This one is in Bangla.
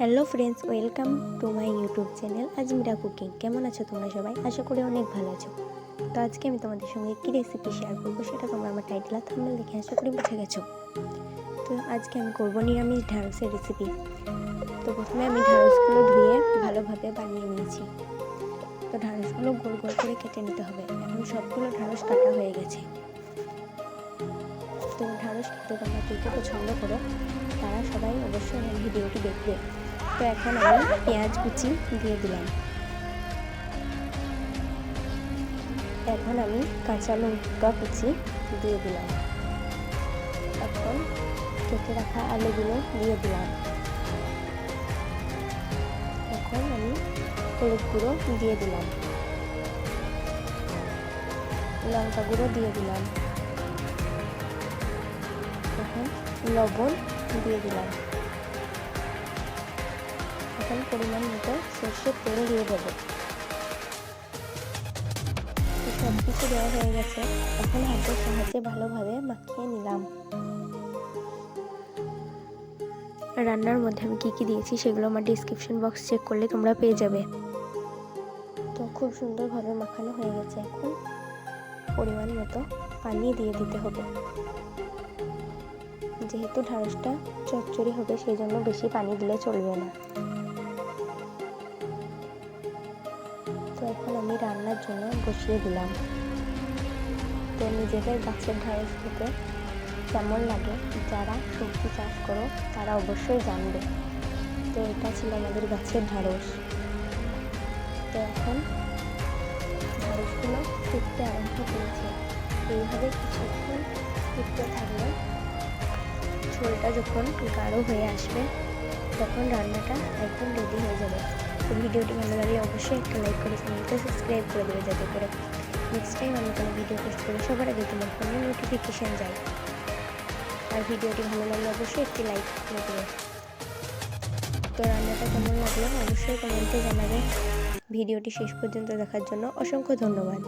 Hello friends, welcome to my YouTube channel Azmira cooking. কেমন আছো তোমরা সবাই? আশা করি অনেক ভালো আছো। তো আজকে আমি তোমাদের সঙ্গে কী রেসিপি শেয়ার করবো সেটা তোমরা আমার টাইটেল আর থাম্বনেল দেখে আশা করি বুঝে গেছো। তো আজকে আমি করবো নিরামিষ ঢ্যাঁড়সের রেসিপি। তো প্রথমে আমি ঢ্যাঁড়সগুলো ধুয়ে ভালোভাবে বানিয়ে নিয়েছি। তো ঢ্যাঁড়সগুলো গোল গোল করে কেটে নিতে হবে। এখন সবগুলো ঢ্যাঁড়স কাটা হয়ে গেছে। তো ঢ্যাঁড়স খেতে তোমরা কে কে পছন্দ করো তারা সবাই অবশ্যই আমার ভিডিওটি দেখবে। তো এখন আমি পেঁয়াজ কুচি দিয়ে দিলাম। এখন আমি কাঁচা লঙ্কা কুচি দিয়ে দিলাম। এখন কেটে রাখা আলুগুলো দিয়ে দিলাম। এখন আমি হলুদ গুঁড়ো দিয়ে দিলাম, লঙ্কা গুঁড়ো দিয়ে দিলাম, এখন লবণ দিয়ে দিলাম। এখন পরিমাণ মতো সরষের তেল দিয়ে দেবো। সব কিছু দেওয়া হয়ে গেছে। এখন হাতের সাহায্যে ভালোভাবে মাখিয়ে নিলাম। রান্নার মধ্যে আমি কী কী দিয়েছি সেগুলো আমার ডিসক্রিপশন বক্স চেক করলে তোমরা পেয়ে যাবে। তো খুব সুন্দরভাবে মাখানো হয়ে গেছে। এখন পরিমাণ মতো পানি দিয়ে দিতে হবে। যেহেতু ঢ্যাঁড়সটা চচ্চড়ি হবে সেই জন্য বেশি পানি দিলে চলবে না। তো এখন আমি রান্নার জন্য বসিয়ে দিলাম। তো নিজেদের গাছের ঢ্যাঁড়স খেতে কেমন লাগে যারা সবজি চাষ করো তারা অবশ্যই জানবে। তো এটা ছিল আমাদের গাছের ঢ্যাঁড়স। তো এখন ঢ্যাঁড়সগুলো ফুটতে আরম্ভ করেছে। এইভাবে কিছুক্ষণ ফুটতে থাকলে ঝোলটা যখন গাঢ় হয়ে আসবে তখন রান্নাটা একদম রেডি হয়ে যাবে। তো ভিডিওটি ভালো লাগলে অবশ্যই একটা লাইক করে চ্যানেলকে সাবস্ক্রাইব করে দেবে, যাতে করে নেক্সট টাইম আমি কোনো ভিডিও পোস্ট করে সবার আগে তোমার ফোনে নোটিফিকেশান যায়। আর ভিডিওটি ভালো লাগলে অবশ্যই একটি লাইক করে দেবে। তো রান্নাটা কেমন লাগলো অবশ্যই কমেন্টে জানাবে। ভিডিওটি শেষ পর্যন্ত দেখার জন্য অসংখ্য ধন্যবাদ।